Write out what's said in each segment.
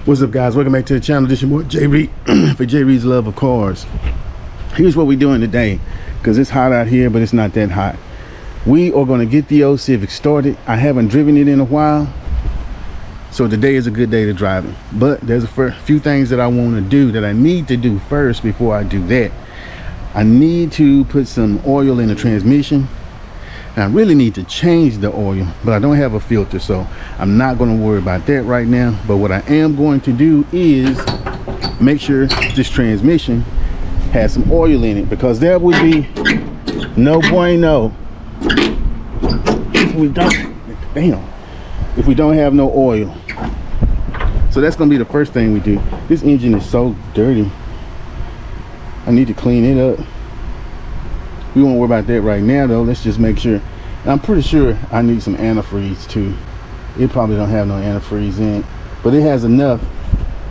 What's up, guys? Welcome back to the channel. This is your boy J Reed for J Reed's Love of Cars. Here's what we're doing today, because it's hot out here, but it's not that hot. We are going to get the old Civic started. I haven't driven it in a while, so today is a good day to drive it. But there's a few things that I want to do, that I need to do first before I do that. I need to put some oil in the transmission. And I really need to change the oil, but I don't have a filter, so I'm not going to worry about that right now. But what I am going to do is make sure this transmission has some oil in it, because that would be no bueno if we don't have no oil. So that's going to be the first thing we do. This engine is so dirty. I need to clean it up. We won't worry about that right now, though. Let's just make sure. And I'm pretty sure I need some antifreeze too. It probably don't have no antifreeze in it, but it has enough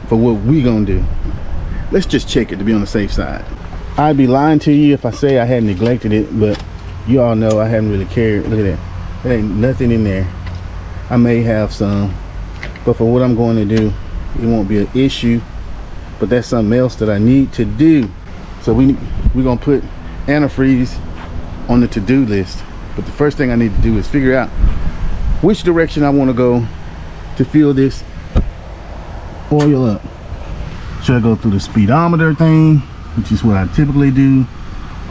for what we gonna do. Let's just check it to be on the safe side. I'd be lying to you if I say I had neglected it, but you all know I haven't really cared. Look at that. There ain't nothing in there. I may have some, but for what I'm going to do, it won't be an issue. But that's something else that I need to do. So we're gonna put antifreeze on the to-do list. But the first thing I need to do is figure out which direction I want to go to fill this oil up. Should I go through the speedometer thing, which is what I typically do,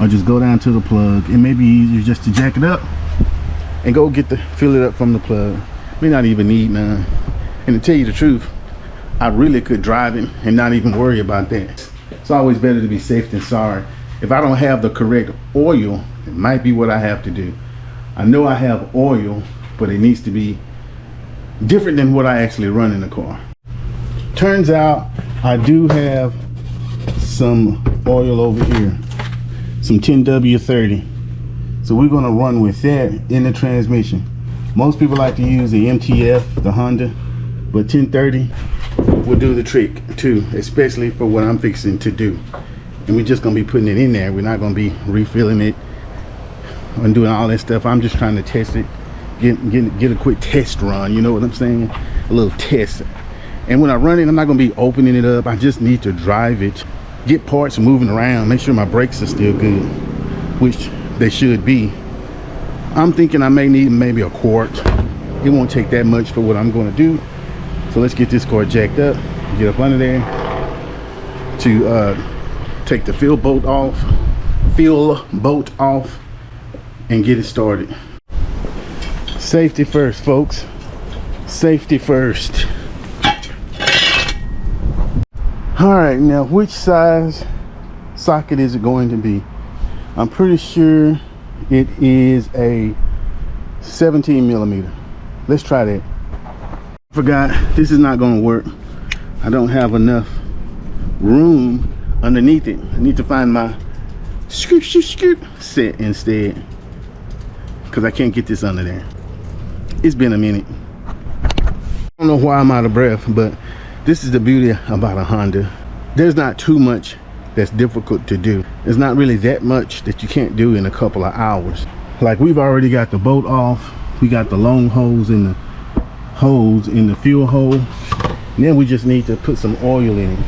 or just go down to the plug? It may be easier just to jack it up and go fill it up from the plug. May not even need none. And to tell you the truth, I really could drive it and not even worry about that. It's always better to be safe than sorry. If I don't have the correct oil, it might be what I have to do. I know I have oil, but it needs to be different than what I actually run in the car. Turns out I do have some oil over here, some 10W30. So we're gonna run with that in the transmission. Most people like to use the MTF, the Honda, but 1030 will do the trick too, especially for what I'm fixing to do. And we're just gonna be putting it in there. We're not gonna be refilling it and doing all that stuff. I'm just trying to test it, get a quick test run, you know what I'm saying? A little test. And when I run it, I'm not gonna be opening it up. I just need to drive it, get parts moving around, make sure my brakes are still good, which they should be. I'm thinking I may need maybe a quart. It won't take that much for what I'm gonna do. So let's get this car jacked up, get up under there to take the fuel bolt off and get it started. Safety first, folks. Safety first. All right, now which size socket is it going to be? I'm pretty sure it is a 17 millimeter. Let's try that. Forgot, this is not going to work. I don't have enough room underneath it. I need to find my scoop set instead, because I can't get this under there. It's been a minute. I don't know why I'm out of breath, but this is the beauty about a Honda. There's not too much that's difficult to do. There's not really that much that you can't do in a couple of hours. Like, we've already got the bolt off. We got the long hose in the fuel hole. And then we just need to put some oil in it.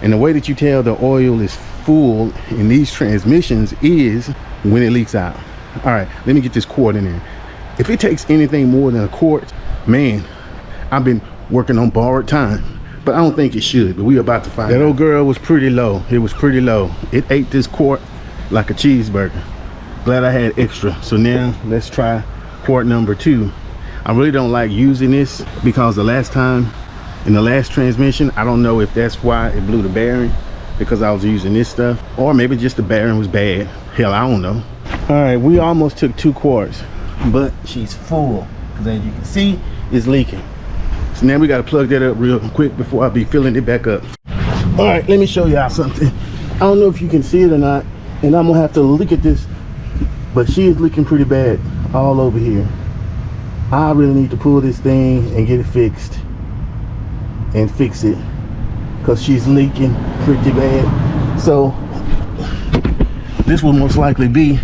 And the way that you tell the oil is full in these transmissions is when it leaks out. All right, let me get this quart in there. If it takes anything more than a quart, man, I've been working on borrowed time, but I don't think it should. But we're about to find out. That old girl was pretty low. It was pretty low. It ate this quart like a cheeseburger. Glad I had extra. So now let's try quart number 2. I really don't like using this, because the last time in the last transmission, I don't know if that's why it blew the bearing, because I was using this stuff, or maybe just the bearing was bad. Hell, I don't know. All right, we almost took 2 quarts, but she's full, because as you can see, it's leaking. So now we got to plug that up real quick before I be filling it back up. All right, let me show y'all something. I don't know if you can see it or not, and I'm gonna have to look at this, but she is leaking pretty bad all over here. I really need to pull this thing and get it fixed and fix it, because she's leaking pretty bad. So this will most likely be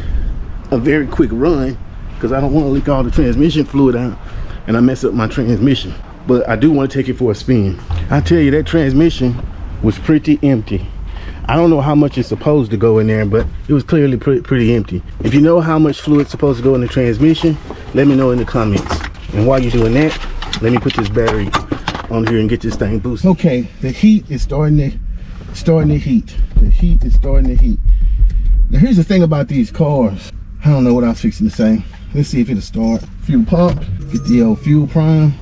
a very quick run, because I don't want to leak all the transmission fluid out and I mess up my transmission. But I do want to take it for a spin. I tell you, that transmission was pretty empty. I don't know how much is supposed to go in there, but it was clearly pretty empty. If you know how much fluid is supposed to go in the transmission, let me know in the comments. And while you're doing that, let me put this battery on here and get this thing boosted. Okay, the heat is starting to heat. The heat is starting to heat. Now here's the thing about these cars. I don't know what I was fixing to say. Let's see if it'll start. Fuel pump, get the old fuel prime,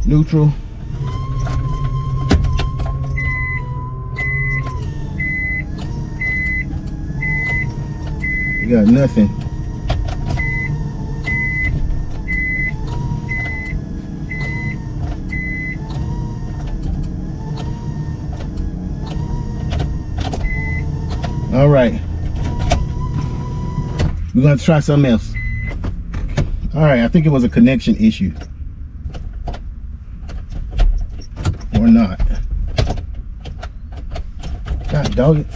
neutral. You got nothing. All right, we're gonna try something else. All right, I think it was a connection issue. Or not. God dog it.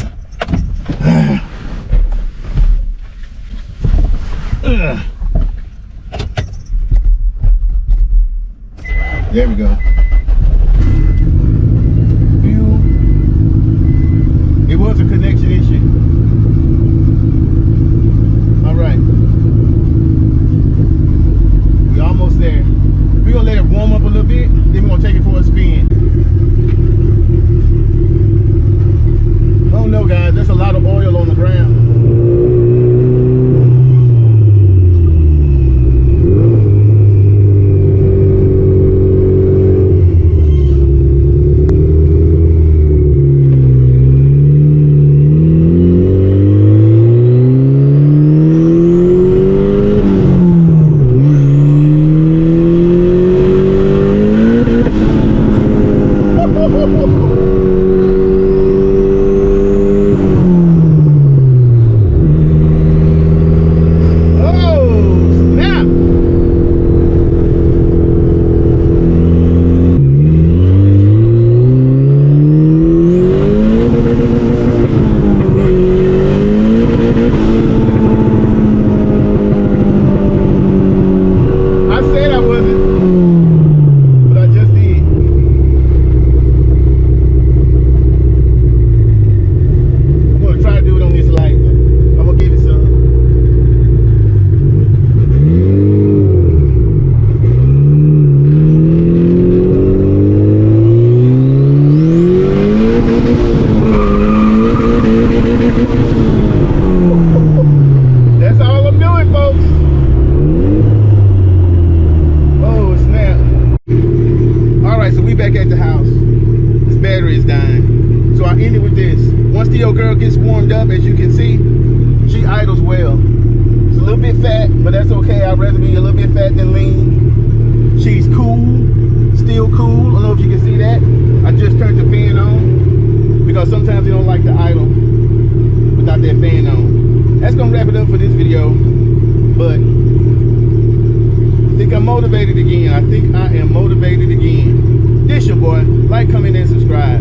There we go. Fuel. It was a connection issue. All right. We're almost there. We're gonna let it warm up a little bit, then we're gonna take it for a spin. Oh no, guys, there's a lot of oil on the ground. Gets warmed up, as you can see, she idles well. It's a little bit fat, but that's okay. I'd rather be a little bit fat than lean. She's cool, still cool. I don't know if you can see that. I just turned the fan on because sometimes they don't like to idle without that fan on. That's gonna wrap it up for this video, but I think I'm motivated again. I think I am motivated again. This your boy. Like, comment, and subscribe.